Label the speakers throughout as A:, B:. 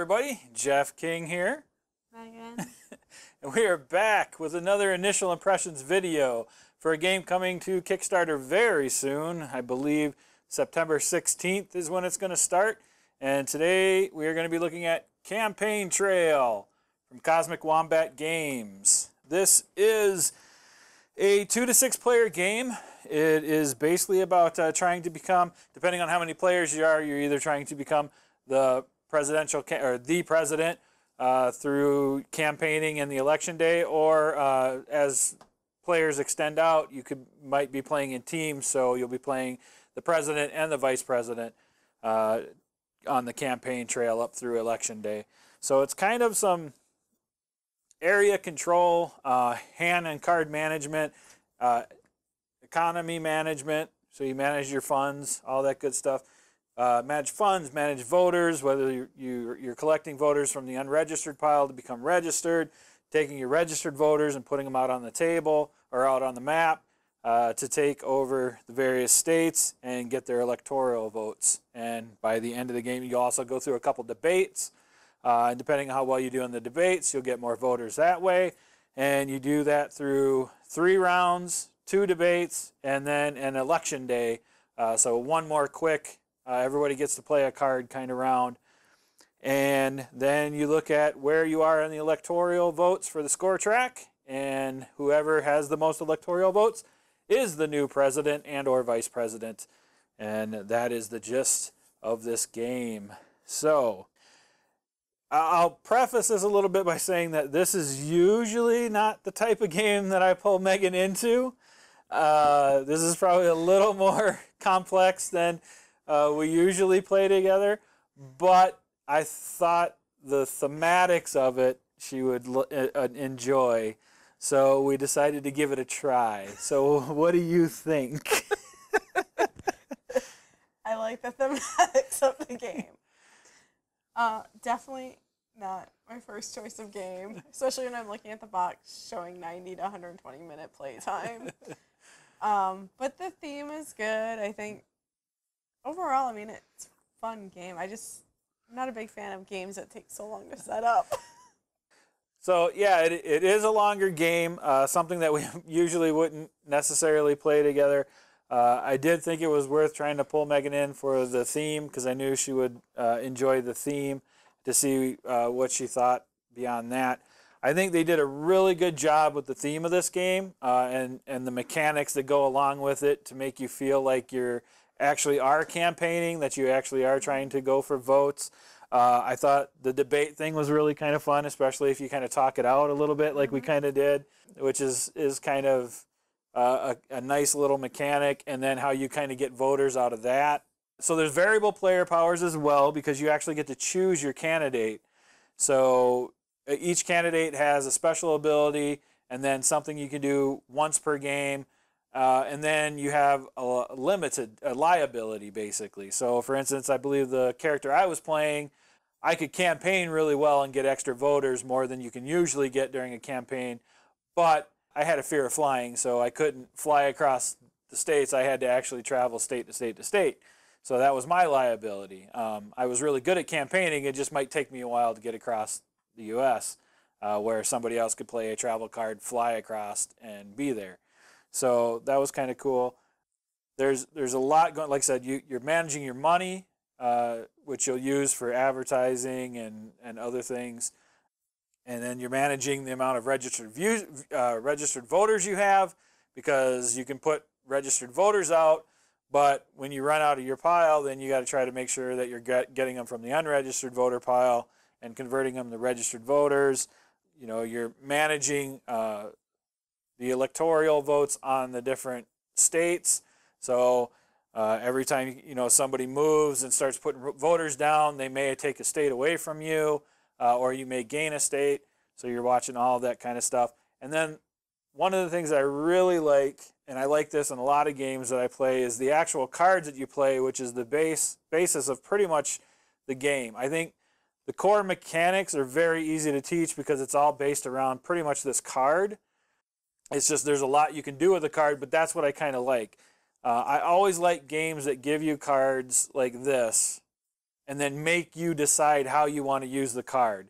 A: everybody, Jeff King here.
B: Megan.
A: And we are back with another initial impressions video for a game coming to Kickstarter very soon. I believe September 16th is when it's going to start. And today we are going to be looking at Campaign Trail from Cosmic Wombat Games. This is a 2 to 6 player game. It is basically about trying to become, depending on how many players you are, you're either trying to become the presidential or the president through campaigning in the election day, or as players extend out, you might be playing in teams, so you'll be playing the president and the vice president on the campaign trail up through election day. So it's kind of some area control, hand and card management, economy management, so you manage your funds, all that good stuff. Manage funds, manage voters, whether you're collecting voters from the unregistered pile to become registered, taking your registered voters and putting them out on the table or out on the map to take over the various states and get their electoral votes. And by the end of the game, you also go through a couple debates. And depending on how well you do in the debates, you'll get more voters that way. And you do that through 3 rounds, 2 debates, and then an election day. So one more quick, everybody gets to play a card kind of round. And then you look at where you are in the electoral votes for the score track. And whoever has the most electoral votes is the new president and or vice president. And that is the gist of this game. So I'll preface this a little bit by saying that this is usually not the type of game that I pull Megan into. This is probably a little more complex than we usually play together, but I thought the thematics of it she would enjoy, so we decided to give it a try. So what do you think?
B: I like the thematics of the game. Definitely not my first choice of game, especially when I'm looking at the box showing 90 to 120 minute playtime. But the theme is good. I think overall, I mean, it's a fun game. I'm not a big fan of games that take so long to set up.
A: So yeah, it is a longer game, something that we usually wouldn't necessarily play together. I did think it was worth trying to pull Megan in for the theme because I knew she would enjoy the theme, to see what she thought beyond that. I think they did a really good job with the theme of this game and the mechanics that go along with it to make you feel like you actually are campaigning, that you actually are trying to go for votes. I thought the debate thing was really kind of fun, especially if you kind of talk it out a little bit like we kind of did, which is kind of a nice little mechanic, and then how you kind of get voters out of that. So there's variable player powers as well, because you actually get to choose your candidate. So each candidate has a special ability and then something you can do once per game. And then you have a liability, basically. So for instance, I believe the character I was playing, I could campaign really well and get extra voters, more than you can usually get during a campaign. But I had a fear of flying, so I couldn't fly across the states. I had to actually travel state to state to state. So that was my liability. I was really good at campaigning. It just might take me a while to get across the U.S., where somebody else could play a travel card, fly across, and be there. So that was kind of cool. There's a lot going. Like I said, you're managing your money, which you'll use for advertising and other things. And then you're managing the amount of registered voters you have, because you can put registered voters out, but when you run out of your pile, then you got to try to make sure that you're getting them from the unregistered voter pile and converting them to registered voters. You know, you're managing the electoral votes on the different states. So every time somebody moves and starts putting voters down, they may take a state away from you, or you may gain a state. So you're watching all of that kind of stuff. And then one of the things I really like, and I like this in a lot of games that I play, is the actual cards that you play, which is the basis of pretty much the game. I think the core mechanics are very easy to teach because it's all based around pretty much this card. It's just there's a lot you can do with the card, but that's what I kind of like. I always like games that give you cards like this and then make you decide how you want to use the card.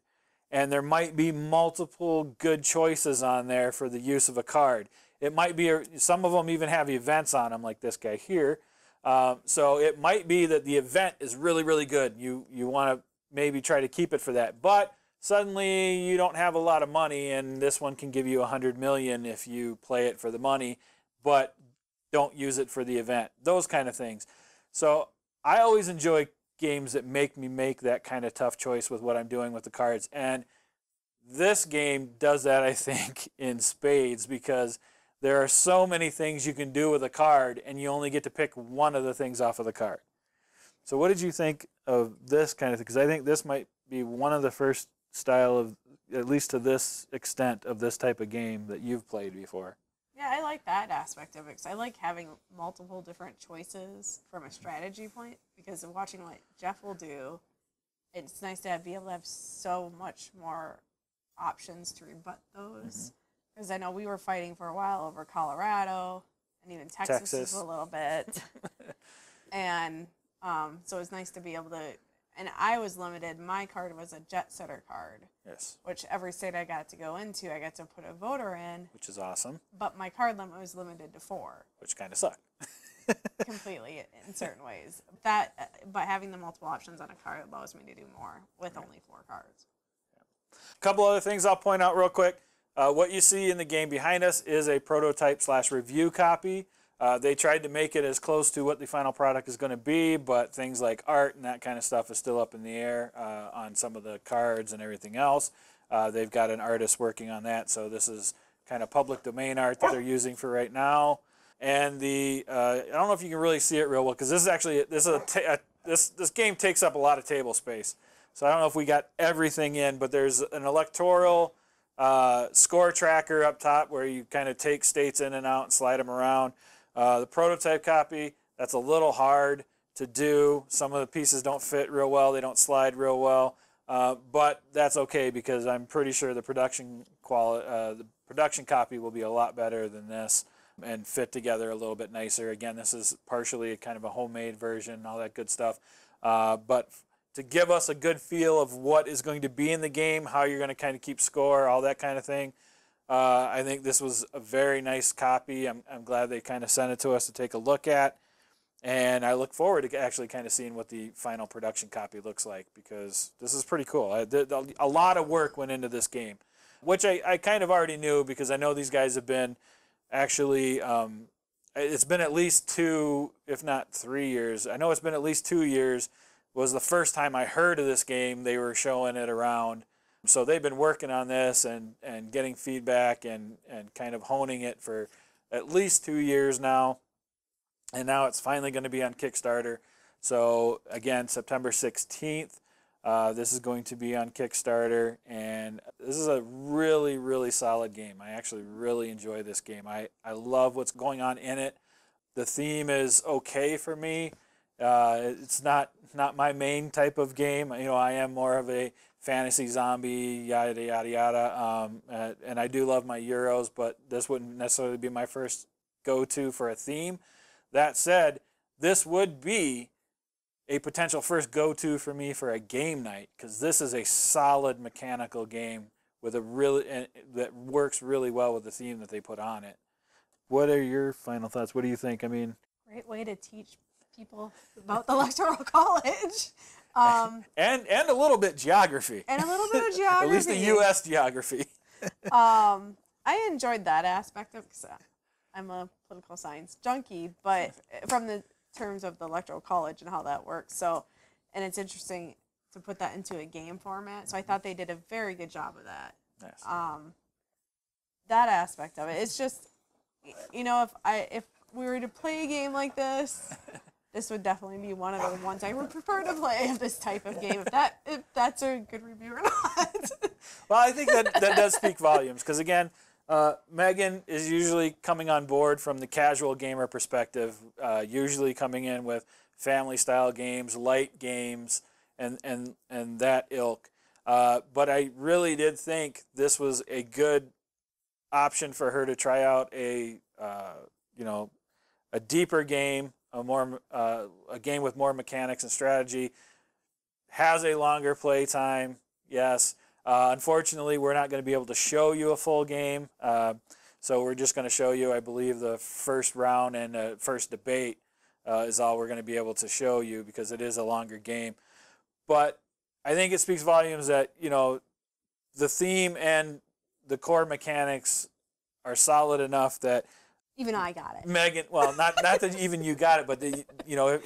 A: And there might be multiple good choices on there for the use of a card. It might be, some of them even have events on them, like this guy here. So it might be that the event is really, really good. You want to maybe try to keep it for that. But suddenly you don't have a lot of money, and this one can give you 100 million if you play it for the money, but don't use it for the event. Those kind of things. So I always enjoy games that make me make that kind of tough choice with what I'm doing with the cards. And this game does that, I think, in spades, because there are so many things you can do with a card, and you only get to pick one of the things off of the card. So what did you think of this kind of thing? Because I think this might be one of the first style of, at least to this extent, of this type of game that you've played before.
B: Yeah, I like that aspect of it because I like having multiple different choices from a strategy point, because of watching what Jeff will do, it's nice to be able to have so much more options to rebut those. Because I know we were fighting for a while over Colorado and even Texas. A little bit. And so it's nice to be able to, and I was limited. My card was a jet setter card.
A: Yes.
B: Which every state I got to go into, I got to put a voter in.
A: Which is awesome.
B: But my card limit was limited to 4.
A: Which kind of sucked.
B: Completely in certain ways. But having the multiple options on a card allows me to do more with only 4 cards.
A: A couple other things I'll point out real quick. What you see in the game behind us is a prototype/review copy. They tried to make it as close to what the final product is going to be, but things like art and that kind of stuff is still up in the air on some of the cards and everything else. They've got an artist working on that, so this is kind of public domain art that they're using for right now. And the I don't know if you can really see it real well, because this is actually this game takes up a lot of table space. So I don't know if we got everything in, but there's an electoral score tracker up top where you kind of take states in and out and slide them around. The prototype copy, that's a little hard to do. Some of the pieces don't fit real well. They don't slide real well. But that's okay, because I'm pretty sure the production copy will be a lot better than this and fit together a little bit nicer. Again, this is partially kind of a homemade version, all that good stuff. But to give us a good feel of what is going to be in the game, how you're going to kind of keep score, all that kind of thing, I think this was a very nice copy. I'm glad they kind of sent it to us to take a look at. And I look forward to actually kind of seeing what the final production copy looks like, because this is pretty cool. A lot of work went into this game, which I kind of already knew, because I know these guys have been actually, it's been at least 2, if not 3 years. I know it's been at least 2 years was the first time I heard of this game. They were showing it around. So they've been working on this and getting feedback and kind of honing it for at least 2 years now. And now it's finally going to be on Kickstarter. So again, September 16th, this is going to be on Kickstarter. And this is a really, really solid game. I actually really enjoy this game. I love what's going on in it. The theme is okay for me. It's not my main type of game. You know, I am more of a fantasy zombie, yada, yada, yada. And I do love my Euros, but this wouldn't necessarily be my first go-to for a theme. That said, this would be a potential first go-to for me for a game night, because this is a solid mechanical game with that works really well with the theme that they put on it. What are your final thoughts? What do you think? I mean,
B: great way to teach people about the Electoral College.
A: And a little bit geography.
B: And a little bit of geography.
A: At least the U.S. geography.
B: I enjoyed that aspect of it, because I'm a political science junkie, but from the terms of the Electoral College and how that works. So, and it's interesting to put that into a game format. So I thought they did a very good job of that.
A: Nice.
B: That aspect of it. It's just, you know, if we were to play a game like this, this would definitely be one of the ones I would prefer to play of this type of game. If that's a good review or not.
A: Well, I think that does speak volumes, because again, Megan is usually coming on board from the casual gamer perspective, usually coming in with family-style games, light games, and that ilk. But I really did think this was a good option for her to try out a deeper game, a game with more mechanics and strategy. has a longer play time, yes. Unfortunately, we're not going to be able to show you a full game. So we're just going to show you, I believe, the first round and the first debate is all we're going to be able to show you because it is a longer game. But I think it speaks volumes that, you know, the theme and the core mechanics are solid enough that
B: even I got it.
A: Megan, well, not that even you got it, but you know,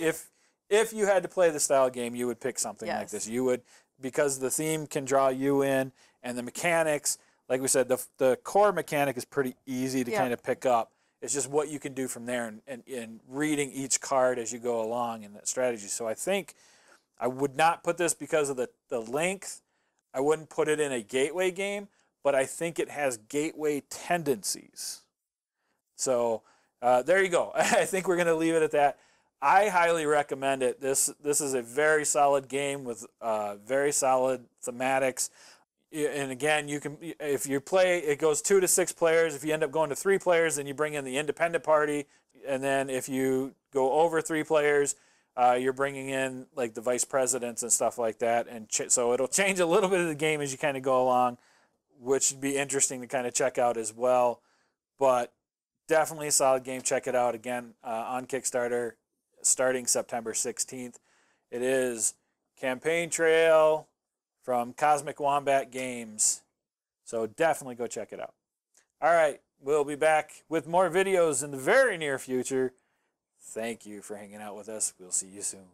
A: if you had to play the style game, you would pick something like this. You would, because the theme can draw you in, and the mechanics, like we said, the core mechanic is pretty easy to kind of pick up. It's just what you can do from there and reading each card as you go along in that strategy. So I think I would not put this because of the length. I wouldn't put it in a gateway game, but I think it has gateway tendencies. So there you go. I think we're going to leave it at that. I highly recommend it. This is a very solid game with very solid thematics. And again, you can, if you play, it goes 2 to 6 players. If you end up going to 3 players, then you bring in the independent party. And then if you go over 3 players, you're bringing in like the vice presidents and stuff like that. And so it'll change a little bit of the game as you kind of go along, which would be interesting to kind of check out as well. But definitely a solid game. Check it out again on Kickstarter starting September 16th. It is Campaign Trail from Cosmic Wombat Games. So definitely go check it out. All right, we'll be back with more videos in the very near future. Thank you for hanging out with us. We'll see you soon.